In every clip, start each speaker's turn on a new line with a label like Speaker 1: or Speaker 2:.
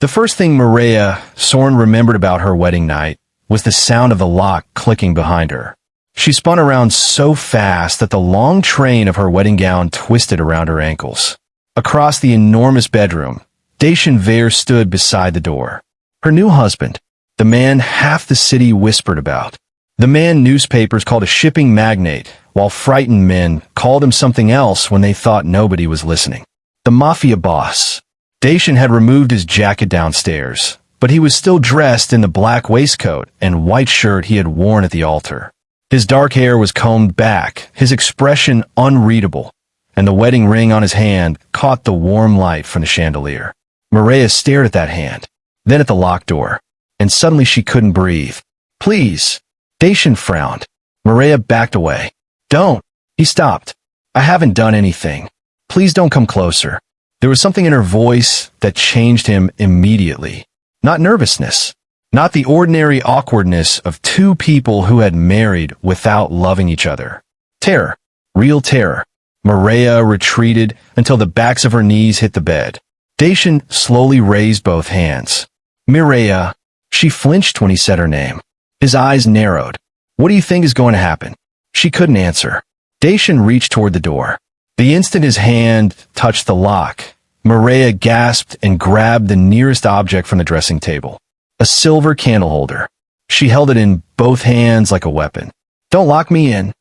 Speaker 1: The first thing Maria Soren remembered about her wedding night was the sound of the lock clicking behind her. She spun around so fast that the long train of her wedding gown twisted around her ankles. Across the enormous bedroom, Dacian Vare stood beside the door. Her new husband, the man half the city whispered about. The man newspapers called a shipping magnate, while frightened men called him something else when they thought nobody was listening. The Mafia Boss. Dacian had removed his jacket downstairs, but he was still dressed in the black waistcoat and white shirt he had worn at the altar. His dark hair was combed back, his expression unreadable, and the wedding ring on his hand caught the warm light from the chandelier. Maria stared at that hand, then at the locked door, and suddenly she couldn't breathe. Please. Dacian frowned. Maria backed away. Don't. He stopped. I haven't done anything. Please don't come closer. There was something in her voice that changed him immediately. Not nervousness. Not the ordinary awkwardness of two people who had married without loving each other. Terror. Real terror. Maria retreated until the backs of her knees hit the bed. Dacian slowly raised both hands. Mireia. She flinched when he said her name. His eyes narrowed. What do you think is going to happen? She couldn't answer. Dacian reached toward the door. The instant his hand touched the lock, Maria gasped and grabbed the nearest object from the dressing table. A silver candle holder. She held it in both hands like a weapon. Don't lock me in.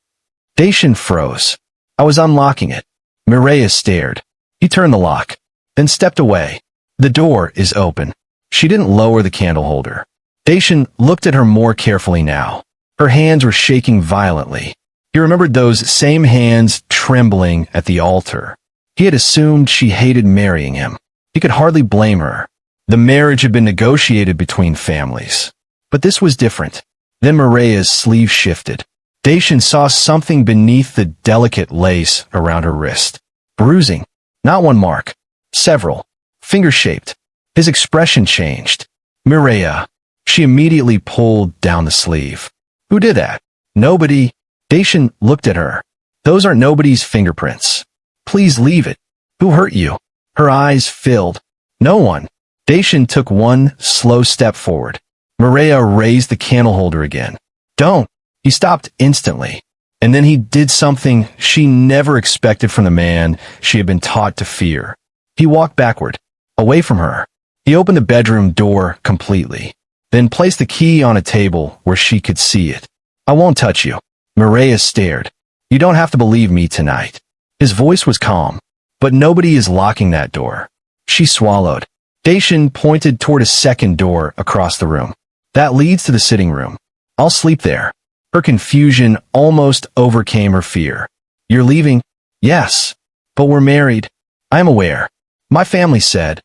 Speaker 1: Dacian froze. I was unlocking it. Mireia stared. He turned the lock, then stepped away. The door is open. She didn't lower the candle holder. Dacian looked at her more carefully now. Her hands were shaking violently. He remembered those same hands trembling at the altar. He had assumed she hated marrying him. He could hardly blame her. The marriage had been negotiated between families. But this was different. Then Maria's sleeve shifted. Dacian saw something beneath the delicate lace around her wrist. Bruising. Not one mark. Several. Finger-shaped. His expression changed. Mireia. She immediately pulled down the sleeve. Who did that? Nobody. Dacian looked at her. Those aren't nobody's fingerprints. Please leave it. Who hurt you? Her eyes filled. No one. Dacian took one slow step forward. Mireia raised the candle holder again. Don't. He stopped instantly. And then he did something she never expected from the man she had been taught to fear. He walked backward, away from her. He opened the bedroom door completely, then placed the key on a table where she could see it. I won't touch you. Mireia stared. You don't have to believe me tonight. His voice was calm. But nobody is locking that door. She swallowed. Dacian pointed toward a second door across the room. That leads to the sitting room. I'll sleep there. Her confusion almost overcame her fear. You're leaving? Yes. But we're married. I am aware. My family said.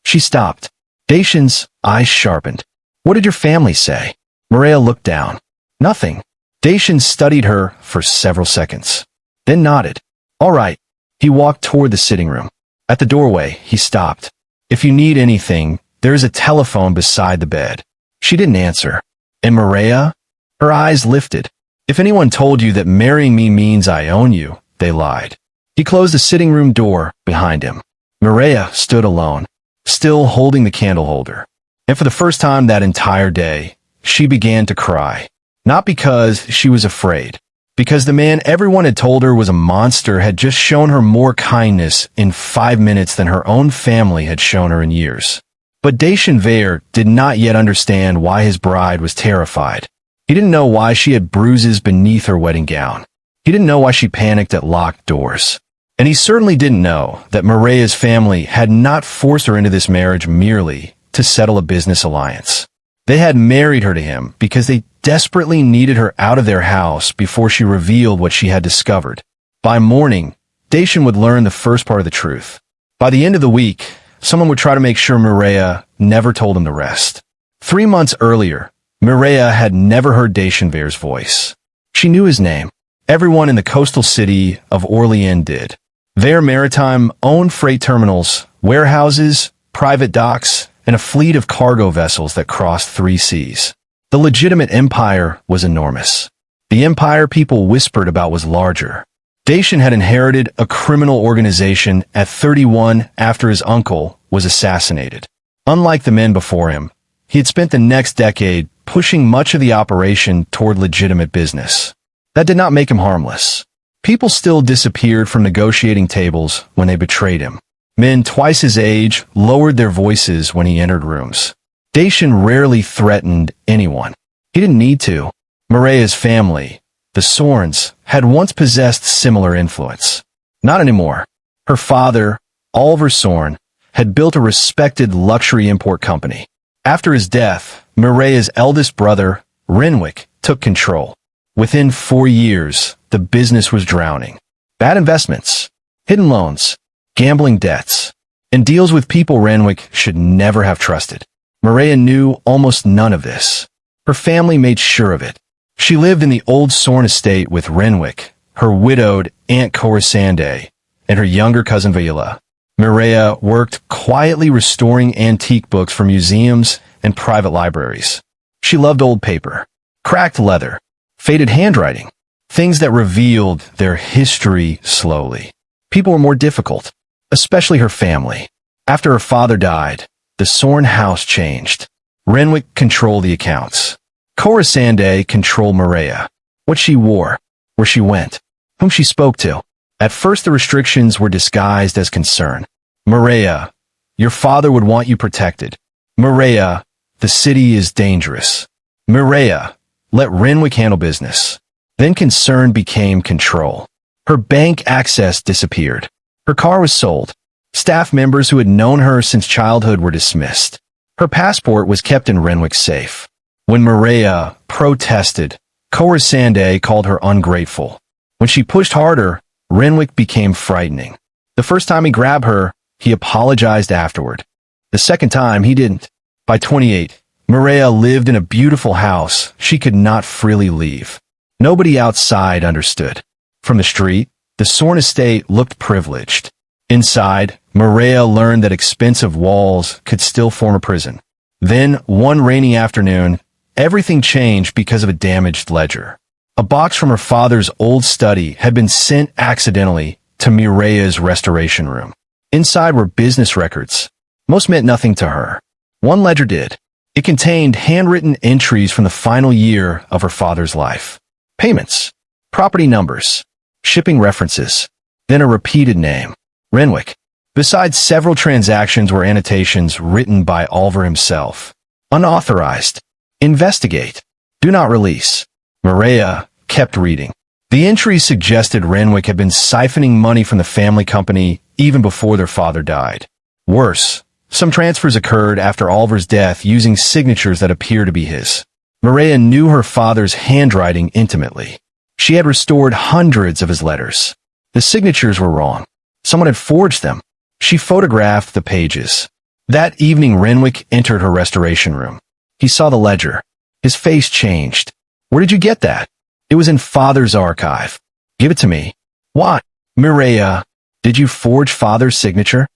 Speaker 1: She stopped. Dacian's eyes sharpened. What did your family say? Mireia looked down. Nothing. Dacian studied her for several seconds, then nodded. All right. He walked toward the sitting room. At the doorway, he stopped. If you need anything, there is a telephone beside the bed. She didn't answer. And Mireia? Her eyes lifted. If anyone told you that marrying me means I own you, they lied. He closed the sitting room door behind him. Mireia stood alone, still holding the candle holder. And for the first time that entire day, she began to cry. Not because she was afraid, because the man everyone had told her was a monster had just shown her more kindness in 5 minutes than her own family had shown her in years. But Dacian Vare did not yet understand why his bride was terrified. He didn't know why she had bruises beneath her wedding gown. He didn't know why she panicked at locked doors. And he certainly didn't know that Mireia's family had not forced her into this marriage merely to settle a business alliance. They had married her to him because they desperately needed her out of their house before she revealed what she had discovered. By morning, Dacian would learn the first part of the truth. By the end of the week, someone would try to make sure Mireia never told him the rest. 3 months earlier, Mireia had never heard Dacian Vare's voice. She knew his name. Everyone in the coastal city of Orléans did. Vare Maritime owned freight terminals, warehouses, private docks, and a fleet of cargo vessels that crossed 3 seas. The legitimate empire was enormous. The empire people whispered about was larger. Dacian had inherited a criminal organization at 31 after his uncle was assassinated. Unlike the men before him, he had spent the next decade pushing much of the operation toward legitimate business. That did not make him harmless. People still disappeared from negotiating tables when they betrayed him. Men twice his age lowered their voices when he entered rooms. Dacian rarely threatened anyone. He didn't need to. Mireya's family, the Sorns, had once possessed similar influence. Not anymore. Her father, Oliver Sorn, had built a respected luxury import company. After his death, Mireya's eldest brother, Renwick, took control. Within 4 years, the business was drowning. Bad investments, hidden loans, gambling debts, and deals with people Renwick should never have trusted. Mireya knew almost none of this. Her family made sure of it. She lived in the old Sorn estate with Renwick, her widowed Aunt Corisande, and her younger cousin Viola. Mireya worked quietly restoring antique books for museums and private libraries. She loved old paper, cracked leather, faded handwriting, things that revealed their history slowly. People were more difficult, especially her family. After her father died, the Sorn house changed. Renwick controlled the accounts. Corisande controlled Mireya, what she wore, where she went, whom she spoke to. At first the restrictions were disguised as concern. Mireya, your father would want you protected. Mireya, the city is dangerous. Mireya, let Renwick handle business. Then concern became control. Her bank access disappeared. Her car was sold. Staff members who had known her since childhood were dismissed. Her passport was kept in Renwick's safe. When Mireya protested, Corisande called her ungrateful. When she pushed harder, Renwick became frightening. The first time he grabbed her, he apologized afterward. The second time, he didn't. By 28, Mireya lived in a beautiful house she could not freely leave. Nobody outside understood. From the street, the Sorn estate looked privileged. Inside, Mireya learned that expensive walls could still form a prison. Then, one rainy afternoon, everything changed because of a damaged ledger. A box from her father's old study had been sent accidentally to Mireya's restoration room. Inside were business records. Most meant nothing to her. One ledger did. It contained handwritten entries from the final year of her father's life. Payments, property numbers, shipping references, then a repeated name, Renwick. Besides, several transactions were annotations written by Oliver himself. Unauthorized. Investigate. Do not release. Mireya kept reading. The entries suggested Renwick had been siphoning money from the family company even before their father died. Worse, some transfers occurred after Oliver's death using signatures that appear to be his. Mireya knew her father's handwriting intimately. She had restored hundreds of his letters. The signatures were wrong. Someone had forged them. She photographed the pages. That evening, Renwick entered her restoration room. He saw the ledger. His face changed. Where did you get that? It was in Father's archive. Give it to me. What? Mireya, did you forge Father's signature?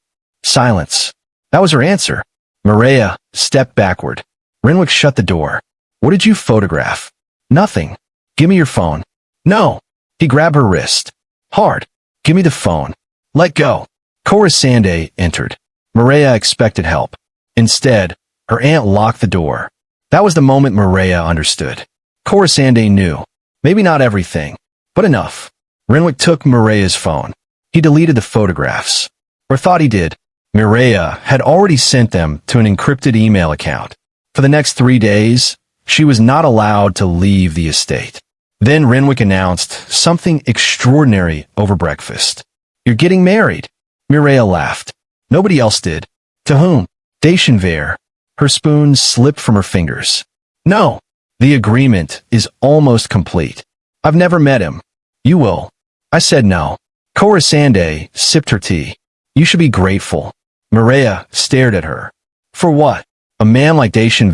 Speaker 1: Silence. That was her answer. Mireya stepped backward. Renwick shut the door. What did you photograph? Nothing. Give me your phone. No. He grabbed her wrist. Hard. Give me the phone. Let go. Corisande entered. Mireya expected help. Instead, her aunt locked the door. That was the moment Mireya understood. Corisande knew. Maybe not everything, but enough. Renwick took Mireya's phone. He deleted the photographs. Or thought he did. Mireya had already sent them to an encrypted email account. For the next 3 days, she was not allowed to leave the estate. Then Renwick announced something extraordinary over breakfast. You're getting married. Mireya laughed. Nobody else did. To whom? Dacian. Her spoon slipped from her fingers. No. The agreement is almost complete. I've never met him. You will. I said no. Corisande sipped her tea. You should be grateful. Mireya stared at her. For what? A man like Dacian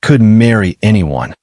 Speaker 1: could marry anyone.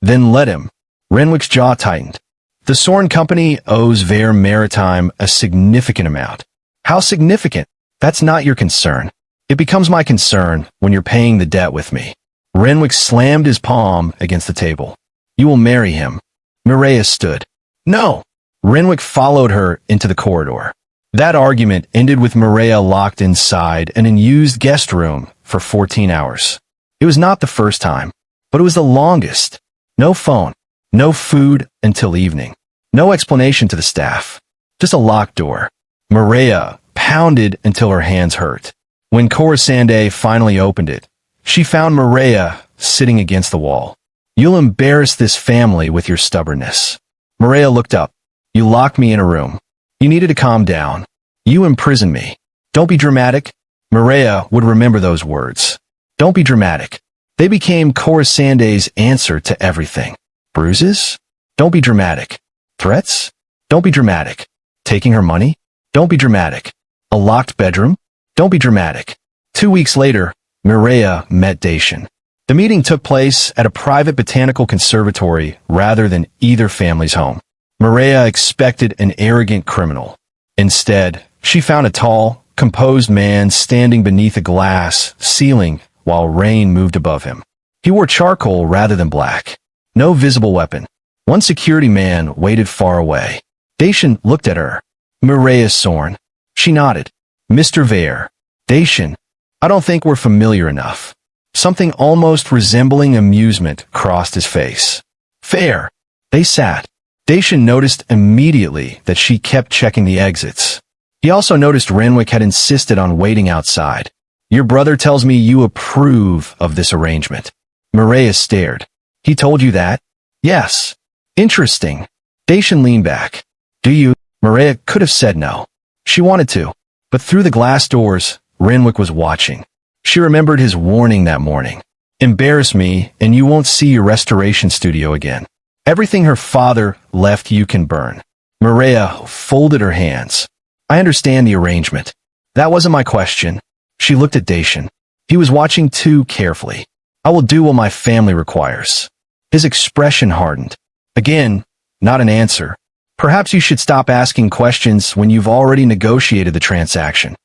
Speaker 1: Then let him. Renwick's jaw tightened. The Sorn company owes Vare Maritime a significant amount. How significant? That's not your concern. It becomes my concern when you're paying the debt with me. Renwick slammed his palm against the table. You will marry him. Mireya stood. No. Renwick followed her into the corridor. That argument ended with Mireya locked inside an unused guest room for 14 hours. It was not the first time, but it was the longest. No phone, no food until evening. No explanation to the staff. Just a locked door. Maria pounded until her hands hurt. When Corisande finally opened it, she found Maria sitting against the wall. "You'll embarrass this family with your stubbornness." Maria looked up. "You locked me in a room. You needed to calm down. You imprisoned me. Don't be dramatic." Maria would remember those words. Don't be dramatic. They became Corisande's answer to everything. Bruises? Don't be dramatic. Threats? Don't be dramatic. Taking her money? Don't be dramatic. A locked bedroom? Don't be dramatic. 2 weeks later, Maria met Dacian. The meeting took place at a private botanical conservatory rather than either family's home. Maria expected an arrogant criminal. Instead, she found a tall, composed man standing beneath a glass ceiling while rain moved above him. He wore charcoal rather than black. No visible weapon. One security man waited far away. Dacian looked at her. "Maria Sorn." She nodded. "Mr. Vare." "Dacian, I don't think we're familiar enough." Something almost resembling amusement crossed his face. "Fair." They sat. Dacian noticed immediately that she kept checking the exits. He also noticed Renwick had insisted on waiting outside. "Your brother tells me you approve of this arrangement." Maria stared. "He told you that?" "Yes." "Interesting." Dacian leaned back. "Do you?" Maria could have said no. She wanted to. But through the glass doors, Renwick was watching. She remembered his warning that morning. "Embarrass me, and you won't see your restoration studio again. Everything her father left you can burn." Maria folded her hands. "I understand the arrangement. That wasn't my question." She looked at Dacian. He was watching too carefully. "I will do what my family requires." His expression hardened. Again, not an answer. "Perhaps you should stop asking questions when you've already negotiated the transaction."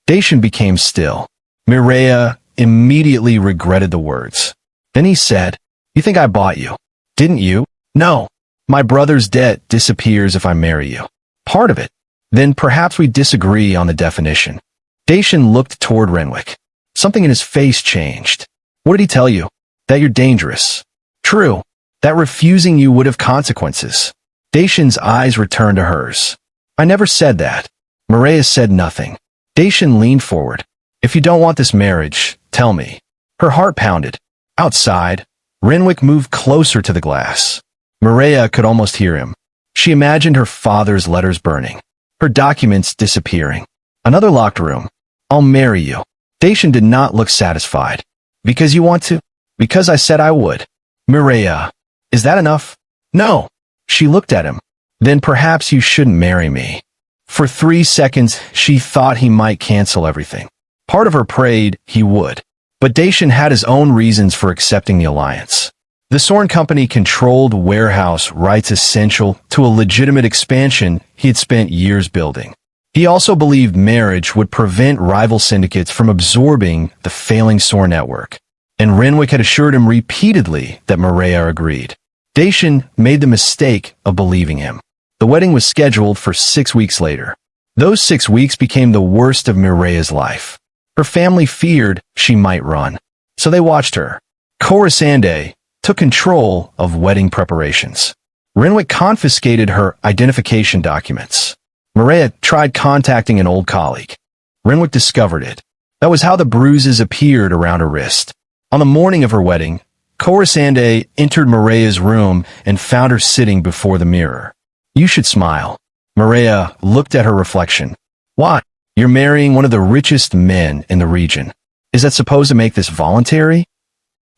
Speaker 1: Dacian became still. Maria immediately regretted the words. Then he said, "You think I bought you, didn't you?" "No. My brother's debt disappears if I marry you." "Part of it. Then perhaps we disagree on the definition." Dacian looked toward Renwick. Something in his face changed. "What did he tell you?" "That you're dangerous." "True. That refusing you would have consequences." Dacian's eyes returned to hers. "I never said that." Maria said nothing. Dacian leaned forward. "If you don't want this marriage, tell me." Her heart pounded. Outside, Renwick moved closer to the glass. Maria could almost hear him. She imagined her father's letters burning, her documents disappearing. Another locked room. "I'll marry you." Dacian did not look satisfied. "Because you want to?" "Because I said I would." "Maria, is that enough?" "No." She looked at him. "Then perhaps you shouldn't marry me." For 3 seconds, she thought he might cancel everything. Part of her prayed he would. But Dacian had his own reasons for accepting the alliance. The Sorn Company controlled warehouse rights essential to a legitimate expansion he had spent years building. He also believed marriage would prevent rival syndicates from absorbing the failing Sorn network. And Renwick had assured him repeatedly that Maria agreed. Dacian made the mistake of believing him. The wedding was scheduled for 6 weeks later. Those 6 weeks became the worst of Maria's life. Her family feared she might run, so they watched her. Corisande took control of wedding preparations. Renwick confiscated her identification documents. Maria tried contacting an old colleague. Renwick discovered it. That was how the bruises appeared around her wrist. On the morning of her wedding, Corisande entered Maria's room and found her sitting before the mirror. "You should smile." Maria looked at her reflection. "Why? You're marrying one of the richest men in the region. Is that supposed to make this voluntary?"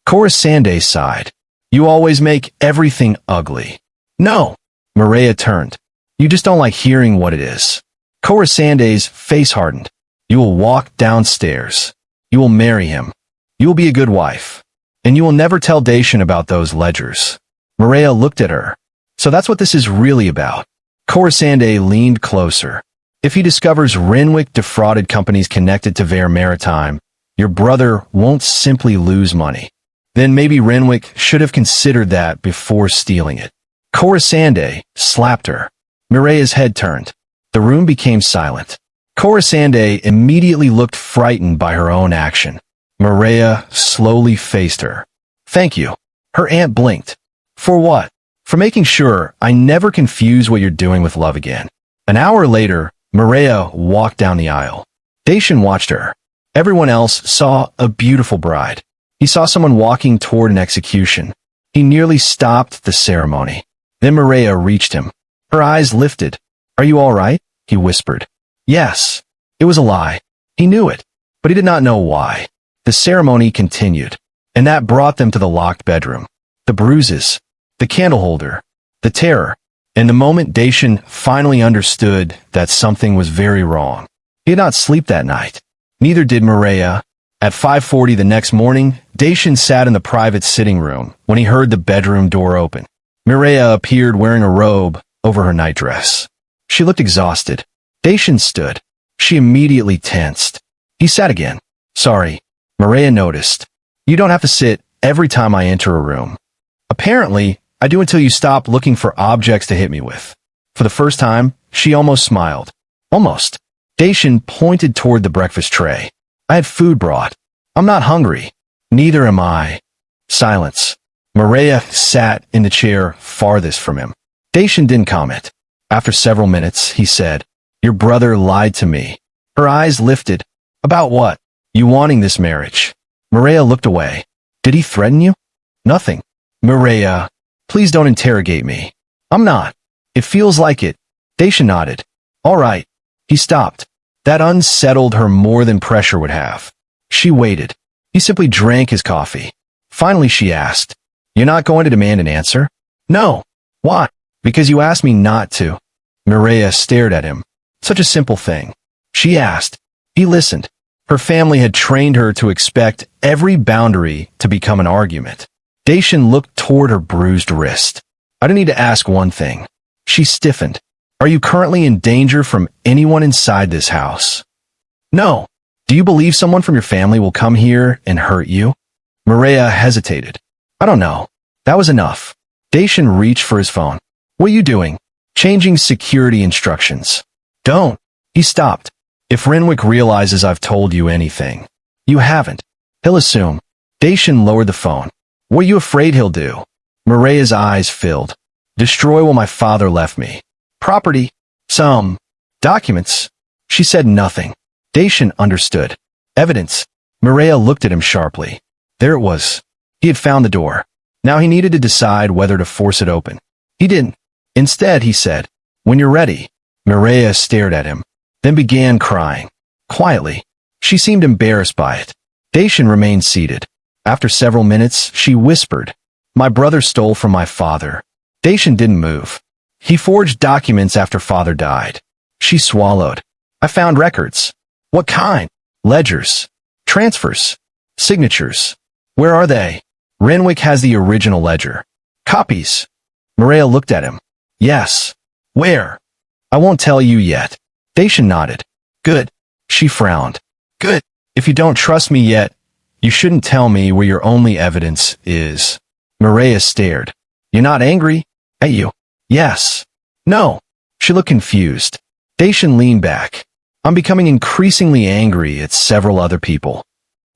Speaker 1: Corisande sighed. "You always make everything ugly." "No." Maria turned. "You just don't like hearing what it is." Corisande's face hardened. "You will walk downstairs. You will marry him. You will be a good wife. And you will never tell Dacian about those ledgers." Maria looked at her. "So that's what this is really about." Corisande leaned closer. "If he discovers Renwick defrauded companies connected to Vare Maritime, your brother won't simply lose money. Then maybe Renwick should have considered that before stealing it." Corisande slapped her. Maria's head turned. The room became silent. Corisande immediately looked frightened by her own action. Maria slowly faced her. Thank you. Her aunt blinked. For what? For making sure I never confuse what you're doing with love again. An hour later, Maria walked down the aisle. Dacian watched her. Everyone else saw a beautiful bride. He saw someone walking toward an execution. He nearly stopped the ceremony. Then Maria reached him. Her eyes lifted. Are you all right? He whispered. Yes. It was a lie. He knew it, but he did not know why. The ceremony continued, and that brought them to the locked bedroom. The bruises, the candle holder, the terror, and the moment Dacian finally understood that something was very wrong. He did not sleep that night. Neither did Maria. At 5:40 the next morning, Dacian sat in the private sitting room when he heard the bedroom door open. Maria appeared wearing a robe over her nightdress. She looked exhausted. Dacian stood. She immediately tensed. He sat again. Sorry. Maria noticed. You don't have to sit every time I enter a room. Apparently, I do until you stop looking for objects to hit me with. For the first time, she almost smiled. Almost. Dacian pointed toward the breakfast tray. I had food brought. I'm not hungry. Neither am I. Silence. Maria sat in the chair farthest from him. Dacian didn't comment. After several minutes, he said, Your brother lied to me. Her eyes lifted. About what? You wanting this marriage. Maria looked away. Did he threaten you? Nothing. Maria, please don't interrogate me. I'm not. It feels like it. Dacian nodded. All right. He stopped. That unsettled her more than pressure would have. She waited. He simply drank his coffee. Finally, she asked, You're not going to demand an answer? No. Why? Because you asked me not to. Maria stared at him. Such a simple thing. She asked. He listened. Her family had trained her to expect every boundary to become an argument. Dacian looked toward her bruised wrist. I don't need to ask one thing. She stiffened. Are you currently in danger from anyone inside this house? No. Do you believe someone from your family will come here and hurt you? Maria hesitated. I don't know. That was enough. Dacian reached for his phone. What are you doing? Changing security instructions. Don't. He stopped. If Renwick realizes I've told you anything. You haven't. He'll assume. Dacian lowered the phone. What are you afraid he'll do? Maria's eyes filled. Destroy what my father left me. Property. Some. Documents. She said nothing. Dacian understood. Evidence. Maria looked at him sharply. There it was. He had found the door. Now he needed to decide whether to force it open. He didn't. Instead, he said, When you're ready. Maria stared at him, then began crying. Quietly. She seemed embarrassed by it. Dacian remained seated. After several minutes, she whispered, My brother stole from my father. Dacian didn't move. He forged documents after father died. She swallowed. I found records. What kind? Ledgers. Transfers. Signatures. Where are they? Renwick has the original ledger. Copies. Maria looked at him. Yes. Where? I won't tell you yet. Dacian nodded. Good. She frowned. Good. If you don't trust me yet, you shouldn't tell me where your only evidence is. Maria stared. You're not angry? At you? Yes. No. She looked confused. Dacian leaned back. I'm becoming increasingly angry at several other people.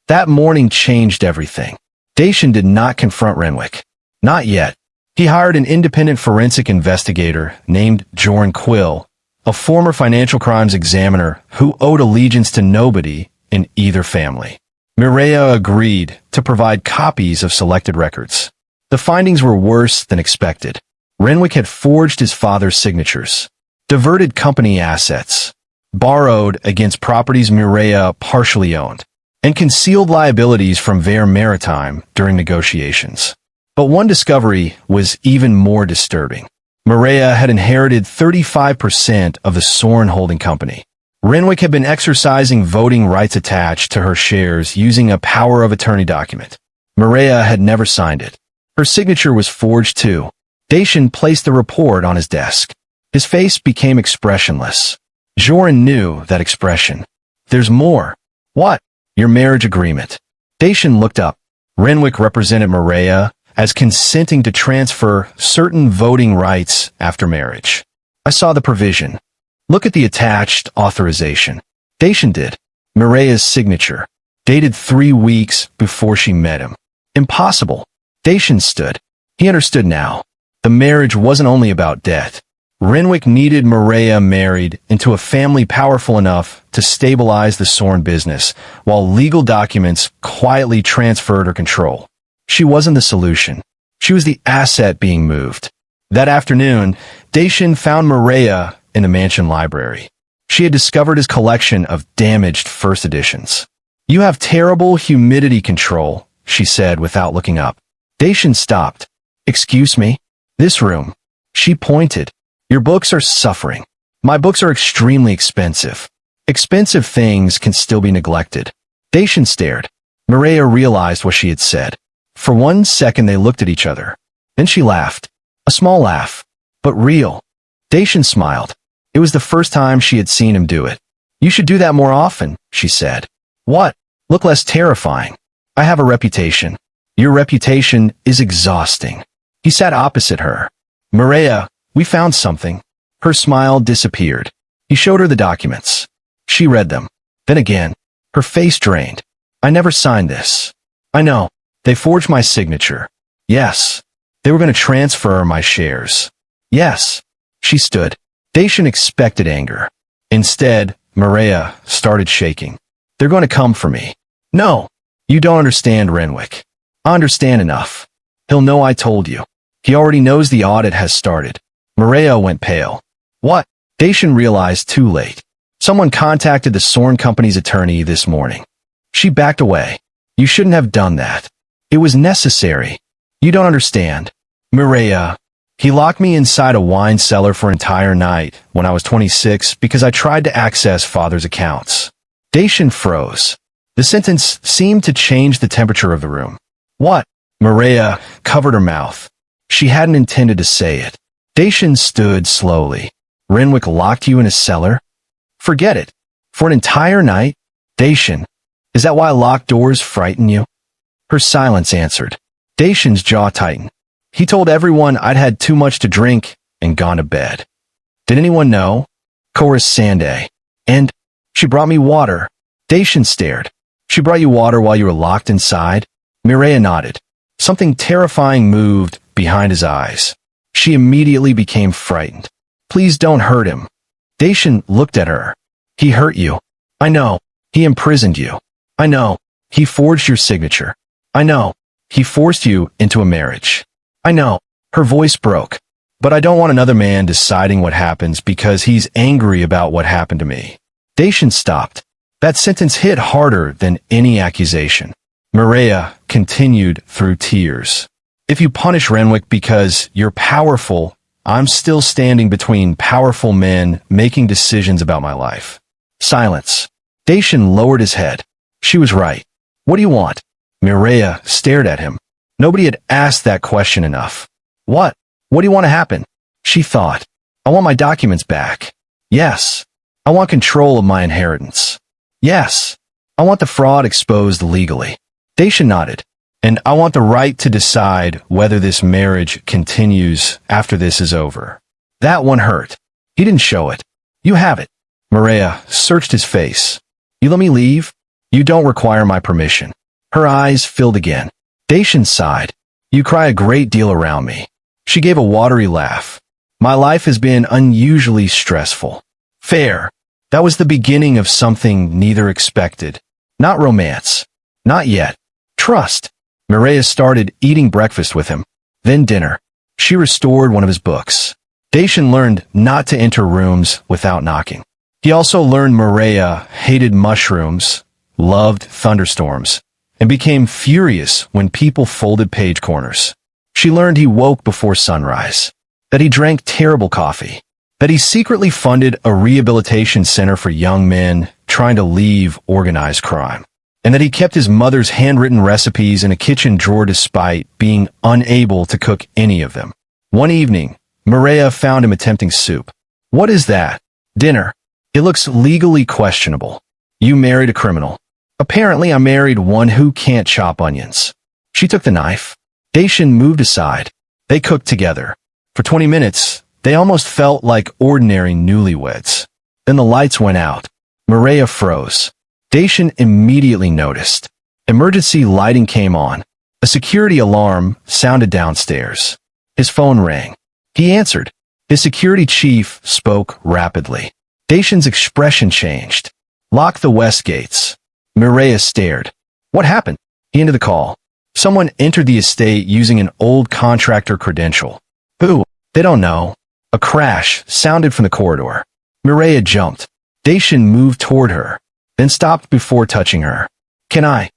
Speaker 1: That morning changed everything. Dacian did not confront Renwick. Not yet. He hired an independent forensic investigator named Joran Quill, a former financial crimes examiner who owed allegiance to nobody in either family. Maria agreed to provide copies of selected records. The findings were worse than expected. Renwick had forged his father's signatures, diverted company assets, borrowed against properties Maria partially owned, and concealed liabilities from Vare Maritime during negotiations. But one discovery was even more disturbing. Maria had inherited 35% of the Soren holding company. Renwick had been exercising voting rights attached to her shares using a power of attorney document. Maria had never signed it. Her signature was forged too. Dacian placed the report on his desk. His face became expressionless. Joran knew that expression. There's more. What? Your marriage agreement. Dacian looked up. Renwick represented Maria as consenting to transfer certain voting rights after marriage. I saw the provision. Look at the attached authorization. Dacian did. Maria's signature. Dated 3 weeks before she met him. Impossible. Dacian stood. He understood now. The marriage wasn't only about debt. Renwick needed Maria married into a family powerful enough to stabilize the Sorn business, while legal documents quietly transferred her control. She wasn't the solution. She was the asset being moved. That afternoon, Dacian found Maria in the mansion library. She had discovered his collection of damaged first editions. "You have terrible humidity control," she said without looking up. Dacian stopped. "Excuse me? This room." She pointed. "Your books are suffering. My books are extremely expensive. Expensive things can still be neglected." Dacian stared. Maria realized what she had said. For 1 second they looked at each other. Then she laughed. A small laugh, but real. Dacian smiled. It was the first time she had seen him do it. "You should do that more often," she said. "What? Look less terrifying. I have a reputation." "Your reputation is exhausting." He sat opposite her. "Maria, we found something." Her smile disappeared. He showed her the documents. She read them. Then again, her face drained. "I never signed this." "I know. They forged my signature." "Yes. They were going to transfer my shares." "Yes." She stood. Dacian expected anger. Instead, Maria started shaking. "They're going to come for me." "No. You don't understand, Renwick. I understand enough. He'll know I told you. He already knows the audit has started." Maria went pale. "What?" Dacian realized too late. Someone contacted the Sorn company's attorney this morning. She backed away. "You shouldn't have done that. It was necessary. You don't understand." "Maria, he locked me inside a wine cellar for an entire night when I was 26 because I tried to access father's accounts." Dacian froze. The sentence seemed to change the temperature of the room. "What?" Maria covered her mouth. She hadn't intended to say it. Dacian stood slowly. "Renwick locked you in a cellar?" "Forget it. For an entire night?" "Dacian, is that why locked doors frighten you?" Her silence answered. Dacian's jaw tightened. "He told everyone I'd had too much to drink and gone to bed." "Did anyone know?" "Chorus Sanday. And she brought me water." Dacian stared. "She brought you water while you were locked inside?" Mireya nodded. Something terrifying moved behind his eyes. She immediately became frightened. "Please don't hurt him." Dacian looked at her. "He hurt you. I know. He imprisoned you. I know. He forged your signature. I know. He forced you into a marriage. I know." Her voice broke. "But I don't want another man deciding what happens because he's angry about what happened to me." Dacian stopped. That sentence hit harder than any accusation. Mireya continued through tears. "If you punish Renwick because you're powerful, I'm still standing between powerful men making decisions about my life." Silence. Dacian lowered his head. She was right. "What do you want?" Mireya stared at him. Nobody had asked that question enough. "What? What do you want to happen?" She thought. "I want my documents back." "Yes." "I want control of my inheritance." "Yes." "I want the fraud exposed legally." Dacian nodded. "And I want the right to decide whether this marriage continues after this is over." That one hurt. He didn't show it. "You have it." Mireya searched his face. "You let me leave? You don't require my permission." Her eyes filled again. Dacian sighed. "You cry a great deal around me." She gave a watery laugh. "My life has been unusually stressful." "Fair. That was the beginning of something neither expected. Not romance. Not yet. Trust." Mireya started eating breakfast with him. Then dinner. She restored one of his books. Dacian learned not to enter rooms without knocking. He also learned Mireya hated mushrooms, loved thunderstorms, and became furious when people folded page corners. She learned he woke before sunrise, that he drank terrible coffee, that he secretly funded a rehabilitation center for young men trying to leave organized crime, and that he kept his mother's handwritten recipes in a kitchen drawer despite being unable to cook any of them. One evening, Mireya found him attempting soup. "What is that?" "Dinner. It looks legally questionable. You married a criminal." "Apparently I married one who can't chop onions." She took the knife. Dacian moved aside. They cooked together. For 20 minutes, they almost felt like ordinary newlyweds. Then the lights went out. Mireya froze. Dacian immediately noticed. Emergency lighting came on. A security alarm sounded downstairs. His phone rang. He answered. His security chief spoke rapidly. Dacian's expression changed. Lock the west gates. Mireya stared. What happened? He ended the call. Someone entered the estate using an old contractor credential. Who? They don't know. A crash sounded from the corridor. Mireya jumped. Dacian moved toward her, then stopped before touching her. Can I?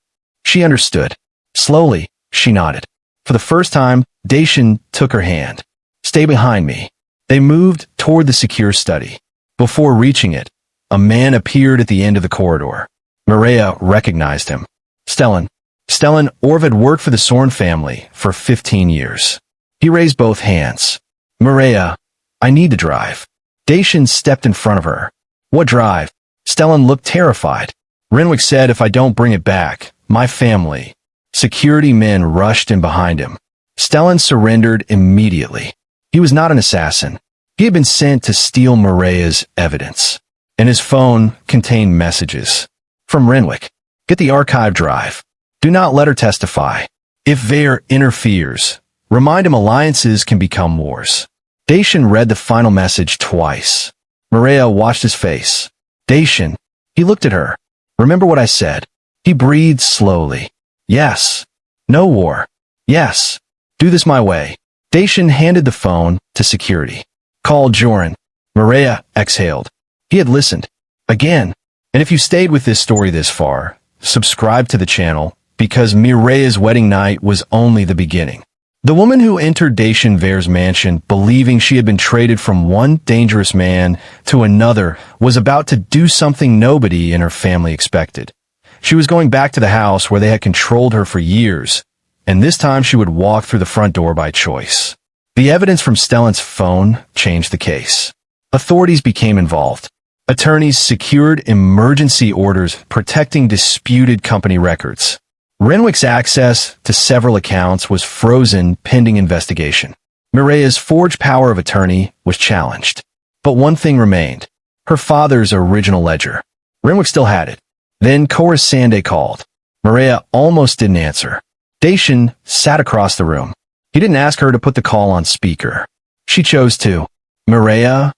Speaker 1: She understood. Slowly, she nodded. For the first time, Dacian took her hand. Stay behind me. They moved toward the secure study. Before reaching it, a man appeared at the end of the corridor. Mireya recognized him. Stellan. Stellan Orvid worked for the Sorn family for 15 years. He raised both hands. Mireya, I need to drive. Dacian stepped in front of her. What drive? Stellan looked terrified. Renwick said if I don't bring it back, my family. Security men rushed in behind him. Stellan surrendered immediately. He was not an assassin. He had been sent to steal Mireya's evidence. And his phone contained messages. From Renwick. Get the archive drive. Do not let her testify. If Vair interferes, remind him alliances can become wars. Dacian read the final message twice. Mireya watched his face. Dacian. He looked at her. Remember what I said. He breathed slowly. Yes. No war. Yes. Do this my way. Dacian handed the phone to security. Call Joran. Mireya exhaled. He had listened. Again. And if you stayed with this story this far, subscribe to the channel, because Mireya's wedding night was only the beginning. The woman who entered Dacian Vair's mansion believing she had been traded from one dangerous man to another was about to do something nobody in her family expected. She was going back to the house where they had controlled her for years, and this time she would walk through the front door by choice. The evidence from Stellan's phone changed the case. Authorities became involved. Attorneys secured emergency orders protecting disputed company records. Renwick's access to several accounts was frozen pending investigation. Mireya's forged power of attorney was challenged. But one thing remained. Her father's original ledger. Renwick still had it. Then Corisande called. Mireya almost didn't answer. Dacian sat across the room. He didn't ask her to put the call on speaker. She chose to. Mireya?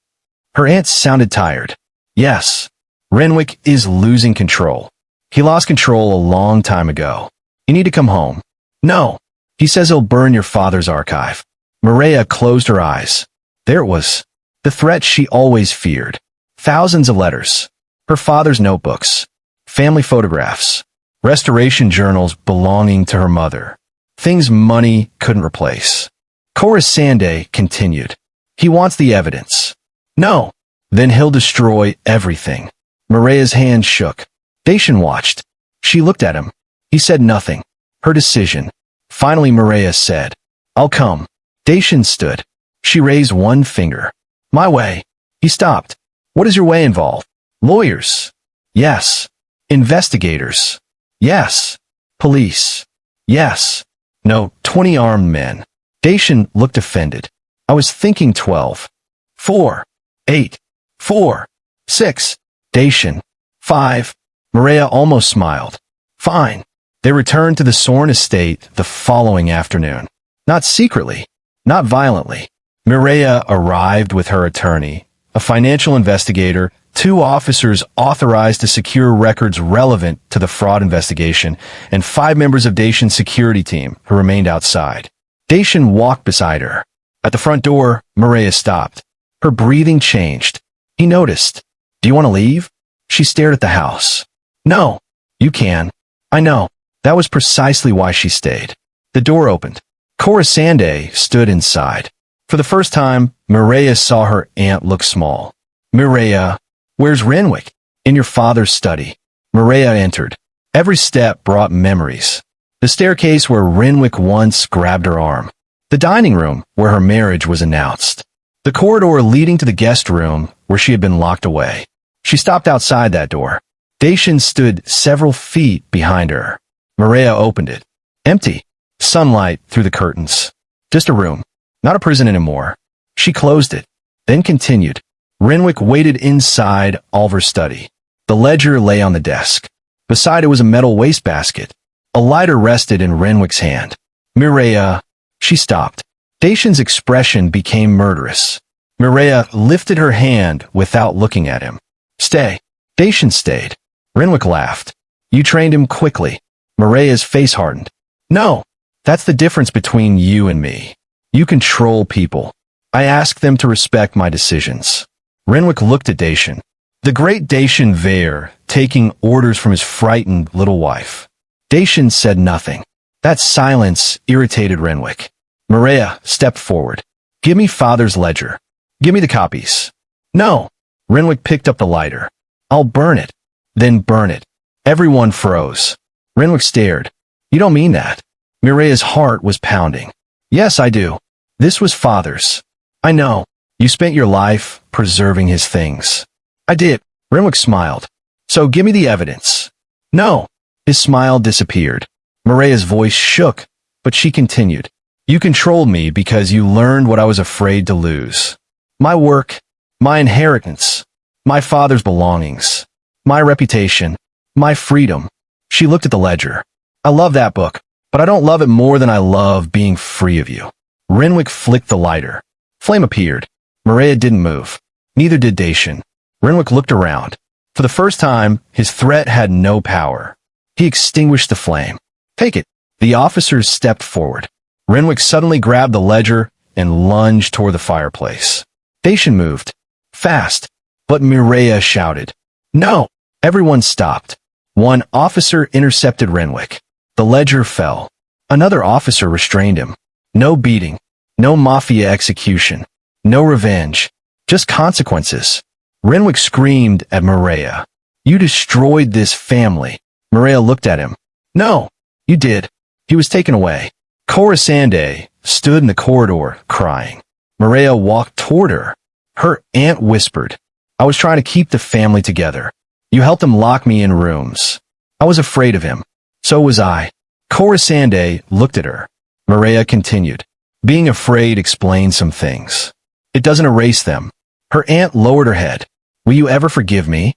Speaker 1: Her aunt sounded tired. Yes. Renwick is losing control. He lost control a long time ago. You need to come home. No. He says he'll burn your father's archive. Mireya closed her eyes. There it was. The threat she always feared. Thousands of letters. Her father's notebooks. Family photographs. Restoration journals belonging to her mother. Things money couldn't replace. Corisande continued. He wants the evidence. No. Then he'll destroy everything. Mireya's hand shook. Dacian watched. She looked at him. He said nothing. Her decision. Finally Mireya said, I'll come. Dacian stood. She raised one finger. My way. He stopped. What does your way involve? Lawyers. Yes. Investigators. Yes. Police. Yes. No, 20 armed men. Dacian looked offended. I was thinking 12. 4. 8. 4. 6. Dacian. 5. Mireya almost smiled. Fine. They returned to the Sorn estate the following afternoon. Not secretly. Not violently. Mireya arrived with her attorney, a financial investigator, 2 officers authorized to secure records relevant to the fraud investigation, and 5 members of Dacian's security team who remained outside. Dacian walked beside her. At the front door, Mireya stopped. Her breathing changed. He noticed. Do you want to leave? She stared at the house. No. You can. I know. That was precisely why she stayed. The door opened. Corisande stood inside. For the first time, Mireya saw her aunt look small. Mireya, where's Renwick? In your father's study. Mireya entered. Every step brought memories. The staircase where Renwick once grabbed her arm. The dining room where her marriage was announced. The corridor leading to the guest room where she had been locked away. She stopped outside that door. Dacian stood several feet behind her. Mireya opened it. Empty. Sunlight through the curtains. Just a room. Not a prison anymore. She closed it. Then continued. Renwick waited inside Alvar's study. The ledger lay on the desk. Beside it was a metal wastebasket. A lighter rested in Renwick's hand. Mireya. She stopped. Dacian's expression became murderous. Mireya lifted her hand without looking at him. Stay. Dacian stayed. Renwick laughed. You trained him quickly. Mireya's face hardened. No. That's the difference between you and me. You control people. I ask them to respect my decisions. Renwick looked at Dacian. The great Dacian Vare, taking orders from his frightened little wife. Dacian said nothing. That silence irritated Renwick. Mireya stepped forward. Give me father's ledger. Give me the copies. No. Renwick picked up the lighter. I'll burn it. Then burn it. Everyone froze. Renwick stared. You don't mean that. Mireya's heart was pounding. Yes, I do. This was father's. I know. You spent your life preserving his things. I did. Renwick smiled. So give me the evidence. No. His smile disappeared. Mireya's voice shook, but she continued. You controlled me because you learned what I was afraid to lose. My work, my inheritance, my father's belongings, my reputation, my freedom. She looked at the ledger. I love that book, but I don't love it more than I love being free of you. Renwick flicked the lighter. Flame appeared. Mireya didn't move. Neither did Dacian. Renwick looked around. For the first time, his threat had no power. He extinguished the flame. Take it. The officers stepped forward. Renwick suddenly grabbed the ledger and lunged toward the fireplace. Dacian moved. Fast. But Mireya shouted. No! Everyone stopped. One officer intercepted Renwick. The ledger fell. Another officer restrained him. No beating. No mafia execution. No revenge. Just consequences. Renwick screamed at Mireya. You destroyed this family. Mireya looked at him. No, you did. He was taken away. Corisande stood in the corridor, crying. Mireya walked toward her. Her aunt whispered, I was trying to keep the family together. You helped him lock me in rooms. I was afraid of him. So was I. Corisande looked at her. Mireya continued. Being afraid explains some things. It doesn't erase them. Her aunt lowered her head. Will you ever forgive me?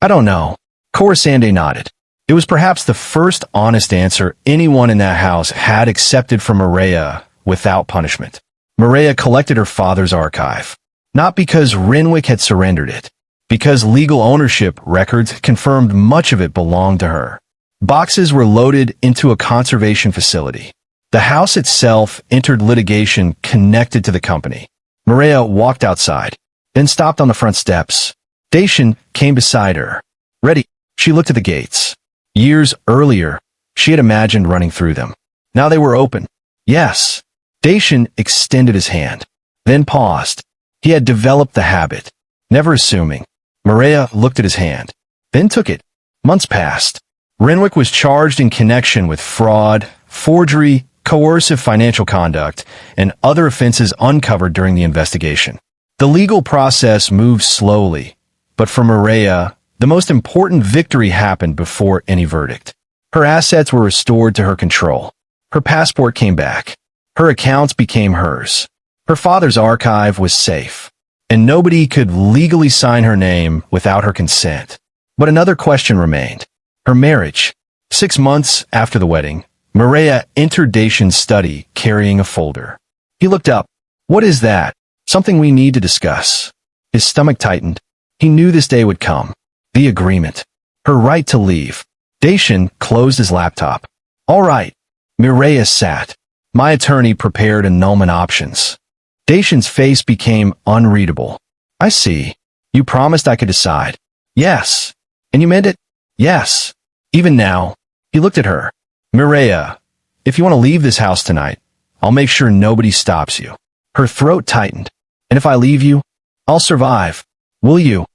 Speaker 1: I don't know. Corisande nodded. It was perhaps the first honest answer anyone in that house had accepted from Mireya without punishment. Mireya collected her father's archive. Not because Renwick had surrendered it. Because legal ownership records confirmed much of it belonged to her. Boxes were loaded into a conservation facility. The house itself entered litigation connected to the company. Mireya walked outside, then stopped on the front steps. Dacian came beside her. Ready. She looked at the gates. Years earlier, she had imagined running through them. Now they were open. Yes. Dacian extended his hand, then paused. He had developed the habit, never assuming. Mireya looked at his hand, then took it. Months passed. Renwick was charged in connection with fraud, forgery, coercive financial conduct, and other offenses uncovered during the investigation. The legal process moved slowly, but for Mireya, the most important victory happened before any verdict. Her assets were restored to her control. Her passport came back. Her accounts became hers. Her father's archive was safe, and nobody could legally sign her name without her consent. But another question remained. Her marriage. 6 months after the wedding, Mireya entered Dacian's study carrying a folder. He looked up. What is that? Something we need to discuss. His stomach tightened. He knew this day would come. The agreement. Her right to leave. Dacian closed his laptop. All right. Mireya sat. My attorney prepared annulment options. Dacian's face became unreadable. I see. You promised I could decide. Yes. And you meant it? Yes. Even now. He looked at her. Mireya, if you want to leave this house tonight, I'll make sure nobody stops you. Her throat tightened. And if I leave you, I'll survive. Will you?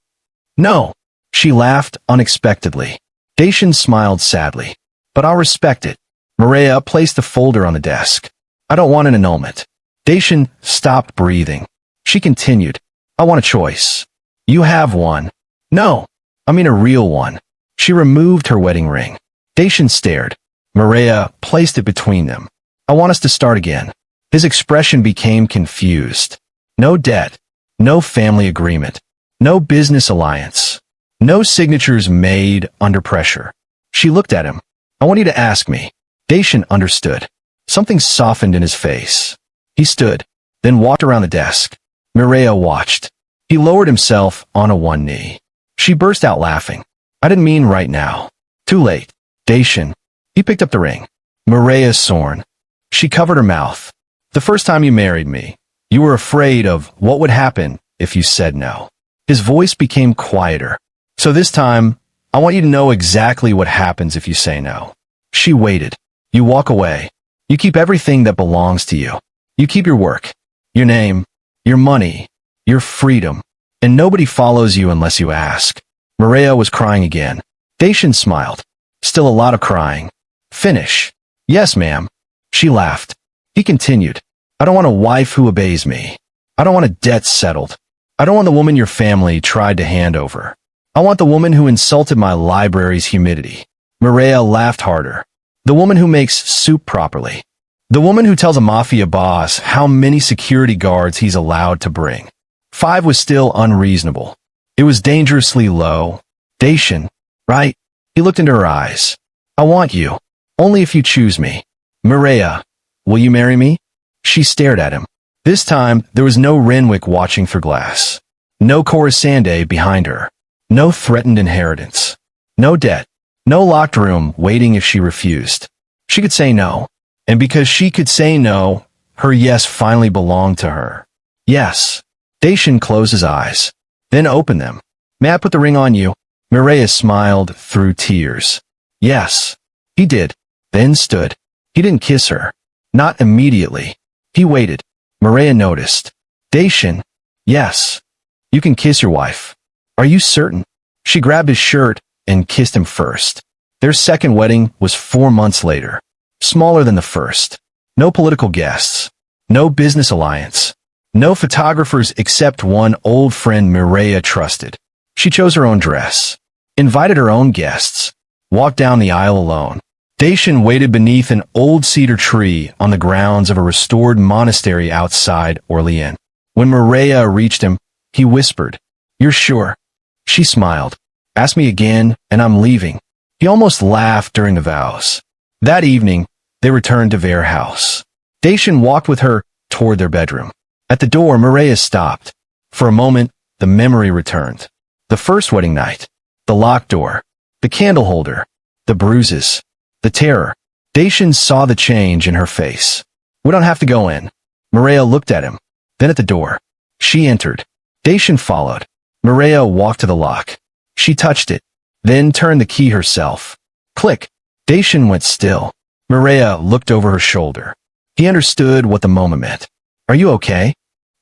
Speaker 1: No. She laughed unexpectedly. Dacian smiled sadly. But I'll respect it. Mireya placed the folder on the desk. I don't want an annulment. Dacian stopped breathing. She continued. I want a choice. You have one. No. I mean a real one. She removed her wedding ring. Dacian stared. Mireya placed it between them. I want us to start again. His expression became confused. No debt. No family agreement. No business alliance. No signatures made under pressure. She looked at him. I want you to ask me. Dacian understood. Something softened in his face. He stood, then walked around the desk. Mireya watched. He lowered himself on one knee. She burst out laughing. I didn't mean right now. Too late. Dacian. He picked up the ring. Mireya Sorn. She covered her mouth. The first time you married me, you were afraid of what would happen if you said no. His voice became quieter. So this time, I want you to know exactly what happens if you say no. She waited. You walk away. You keep everything that belongs to you. You keep your work, your name, your money, your freedom, and nobody follows you unless you ask. Mireya was crying again. Dacian smiled. Still a lot of crying. Finish. Yes, ma'am. She laughed. He continued. I don't want a wife who obeys me. I don't want a debt settled. I don't want the woman your family tried to hand over. I want the woman who insulted my library's humidity. Mireya laughed harder. The woman who makes soup properly. The woman who tells a mafia boss how many security guards he's allowed to bring. 5 was still unreasonable. It was dangerously low. Dacian, right? He looked into her eyes. I want you. Only if you choose me. Mireya, will you marry me? She stared at him. This time, there was no Renwick watching through glass. No Corisande behind her. No threatened inheritance. No debt. No locked room waiting if she refused. She could say no. And because she could say no, her yes finally belonged to her. Yes. Dacian closed his eyes. Then opened them. May I put the ring on you? Mireya smiled through tears. Yes. He did. Then stood. He didn't kiss her. Not immediately. He waited. Mireya noticed. Dacian. Yes. You can kiss your wife. Are you certain? She grabbed his shirt and kissed him first. Their second wedding was 4 months later. Smaller than the first. No political guests. No business alliance. No photographers except one old friend Mireya trusted. She chose her own dress. Invited her own guests. Walked down the aisle alone. Dacian waited beneath an old cedar tree on the grounds of a restored monastery outside Orléans. When Mireya reached him, he whispered, You're sure? She smiled. Ask me again, and I'm leaving. He almost laughed during the vows. That evening, they returned to Vare House. Dacian walked with her toward their bedroom. At the door, Mireya stopped. For a moment, the memory returned. The first wedding night. The locked door. The candle holder. The bruises. The terror. Dacian saw the change in her face. We don't have to go in. Mireya looked at him. Then at the door. She entered. Dacian followed. Mireya walked to the lock. She touched it. Then turned the key herself. Click. Dacian went still. Mireya looked over her shoulder. He understood what the moment meant. Are you okay?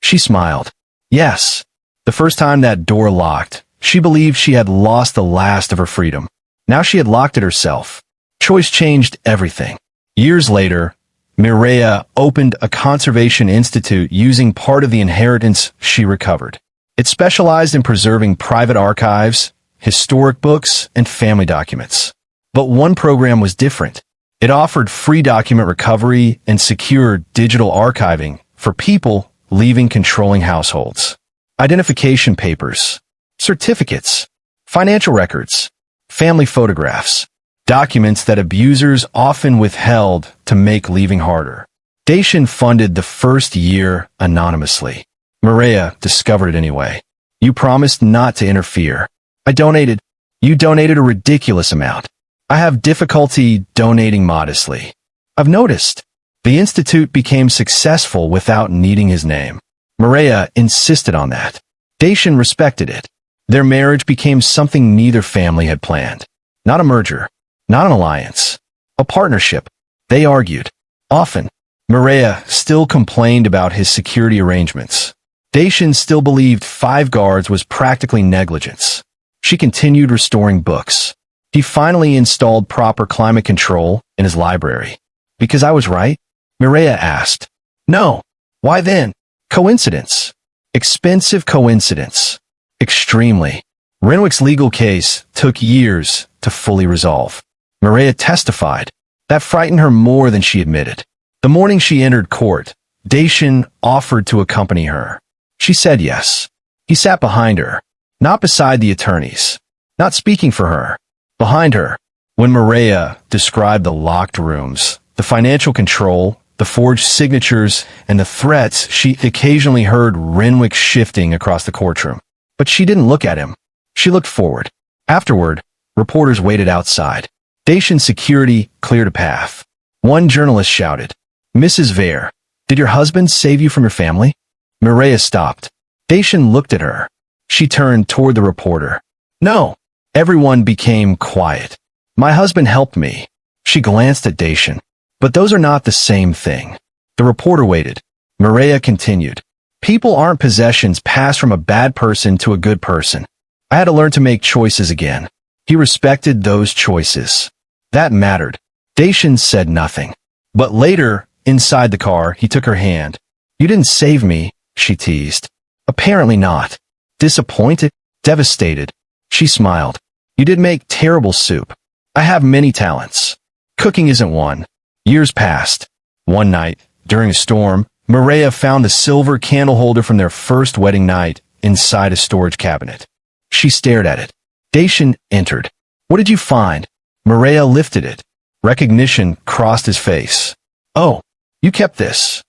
Speaker 1: She smiled. Yes. The first time that door locked, she believed she had lost the last of her freedom. Now she had locked it herself. Choice changed everything. Years later, Mireya opened a conservation institute using part of the inheritance she recovered. It specialized in preserving private archives, historic books, and family documents. But one program was different. It offered free document recovery and secure digital archiving for people leaving controlling households. Identification papers, certificates, financial records, family photographs, documents that abusers often withheld to make leaving harder. Dacian funded the first year anonymously. Mireya discovered it anyway. You promised not to interfere. I donated. You donated a ridiculous amount. I have difficulty donating modestly. I've noticed. The institute became successful without needing his name. Mireya insisted on that. Dacian respected it. Their marriage became something neither family had planned. Not a merger. Not an alliance. A partnership. They argued. Often. Mireya still complained about his security arrangements. Dacian still believed 5 guards was practically negligence. She continued restoring books. He finally installed proper climate control in his library. Because I was right? Mireya asked. No. Why then? Coincidence. Expensive coincidence. Extremely. Renwick's legal case took years to fully resolve. Mireya testified. That frightened her more than she admitted. The morning she entered court, Dacian offered to accompany her. She said yes. He sat behind her. Not beside the attorneys. Not speaking for her. Behind her. When Maria described the locked rooms, the financial control, the forged signatures, and the threats, she occasionally heard Renwick shifting across the courtroom. But she didn't look at him. She looked forward. Afterward, reporters waited outside. Dacian's security cleared a path. One journalist shouted, "Mrs. Vare, did your husband save you from your family?" Maria stopped. Dacian looked at her. She turned toward the reporter. "No." Everyone became quiet. "My husband helped me." She glanced at Dacian. "But those are not the same thing." The reporter waited. Maria continued. "People aren't possessions passed from a bad person to a good person. I had to learn to make choices again." He respected those choices. That mattered. Dacian said nothing. But later, inside the car, he took her hand. "You didn't save me," she teased. "Apparently not." Disappointed? Devastated? She smiled. "You did make terrible soup. I have many talents. Cooking isn't one." Years passed. One night, during a storm, Maria found the silver candle holder from their first wedding night inside a storage cabinet. She stared at it. Dacian entered. "What did you find?" Maria lifted it. Recognition crossed his face. "Oh, you kept this.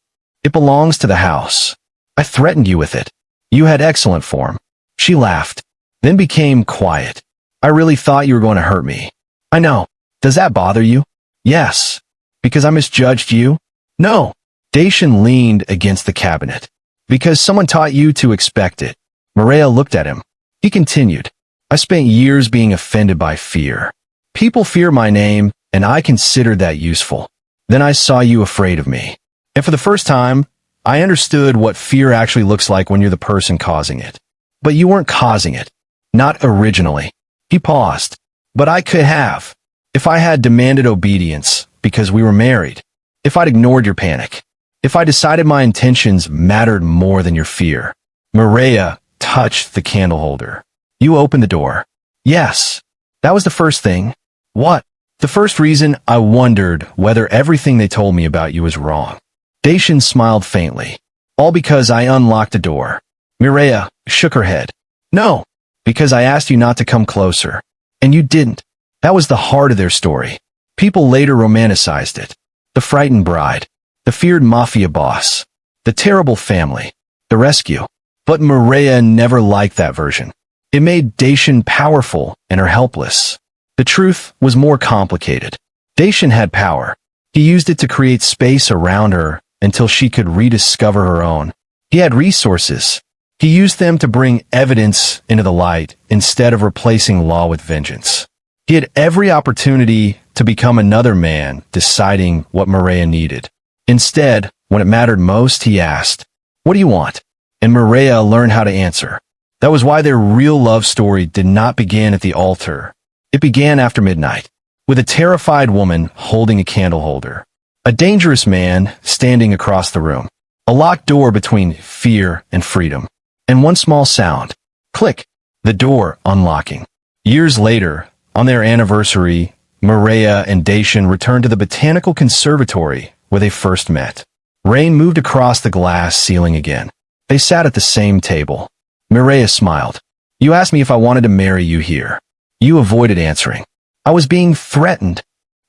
Speaker 1: It belongs to the house. I threatened you with it. You had excellent form." She laughed, then became quiet. "I really thought you were going to hurt me." "I know. Does that bother you?" "Yes." "Because I misjudged you?" "No." Dacian leaned against the cabinet. "Because someone taught you to expect it." Maria looked at him. He continued. "I spent years being offended by fear. People fear my name, and I considered that useful. Then I saw you afraid of me. And for the first time, I understood what fear actually looks like when you're the person causing it. But you weren't causing it. Not originally." He paused. "But I could have. If I had demanded obedience, because we were married. If I'd ignored your panic. If I decided my intentions mattered more than your fear." Maria touched the candle holder. "You opened the door." "Yes." "That was the first thing." "What?" "The first reason I wondered whether everything they told me about you was wrong." Dacian smiled faintly. "All because I unlocked a door." Maria shook her head. "No, because I asked you not to come closer. And you didn't." That was the heart of their story. People later romanticized it. The frightened bride. The feared mafia boss. The terrible family. The rescue. But Maria never liked that version. It made Dacian powerful and her helpless. The truth was more complicated. Dacian had power. He used it to create space around her until she could rediscover her own. He had resources. He used them to bring evidence into the light instead of replacing law with vengeance. He had every opportunity to become another man, deciding what Maria needed. Instead, when it mattered most, he asked, "What do you want?" And Maria learned how to answer. That was why their real love story did not begin at the altar. It began after midnight, with a terrified woman holding a candle holder, a dangerous man standing across the room, a locked door between fear and freedom, and one small sound. Click. The door unlocking. Years later, on their anniversary, Maria and Dacian returned to the Botanical Conservatory where they first met. Rain moved across the glass ceiling again. They sat at the same table. Maria smiled. "You asked me if I wanted to marry you here. You avoided answering. I was being threatened.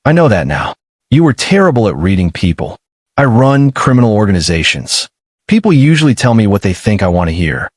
Speaker 1: I know that now. You were terrible at reading people. I run criminal organizations. People usually tell me what they think I want to hear.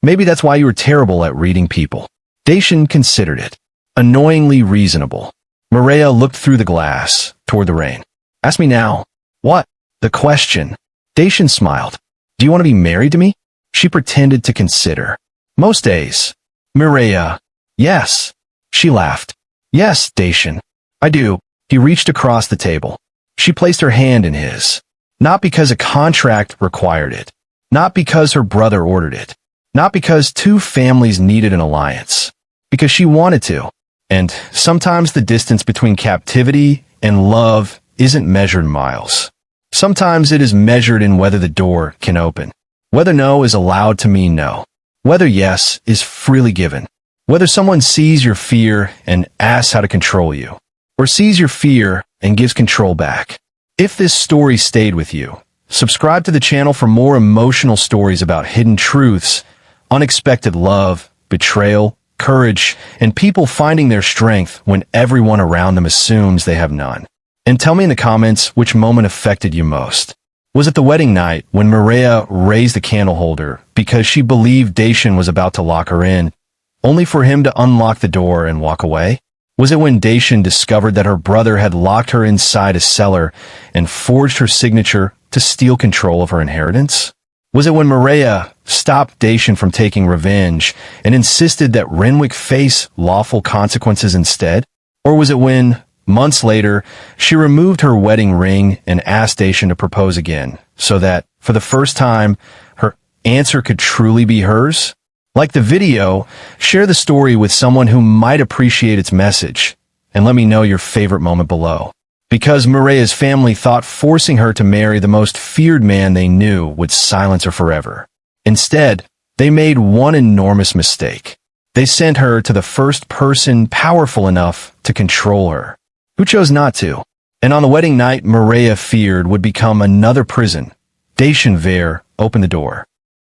Speaker 1: Maybe that's why you were terrible at reading people." Dacian considered it. Annoyingly reasonable. Maria looked through the glass, toward the rain. "Ask me now." "What?" "The question." Dacian smiled. "Do you want to be married to me?" She pretended to consider. "Most days." Maria. "Yes." She laughed. "Yes, Dacian. I do." He reached across the table. She placed her hand in his. Not because a contract required it. Not because her brother ordered it. Not because two families needed an alliance. Because she wanted to. And sometimes the distance between captivity and love isn't measured in miles. Sometimes it is measured in whether the door can open. Whether no is allowed to mean no. Whether yes is freely given. Whether someone sees your fear and asks how to control you. Or sees your fear and gives control back. If this story stayed with you, subscribe to the channel for more emotional stories about hidden truths, unexpected love, betrayal, courage, and people finding their strength when everyone around them assumes they have none. And tell me in the comments which moment affected you most. Was it the wedding night when Maria raised the candle holder because she believed Dacian was about to lock her in, only for him to unlock the door and walk away? Was it when Dacian discovered that her brother had locked her inside a cellar and forged her signature to steal control of her inheritance? Was it when Maria stopped Dacian from taking revenge and insisted that Renwick face lawful consequences instead? Or was it when, months later, she removed her wedding ring and asked Dacian to propose again, so that, for the first time, her answer could truly be hers? Like the video, share the story with someone who might appreciate its message, and let me know your favorite moment below. Because Maria's family thought forcing her to marry the most feared man they knew would silence her forever. Instead, they made one enormous mistake. They sent her to the first person powerful enough to control her, who chose not to. And on the wedding night Maria feared would become another prison, Dacian Vare opened the door.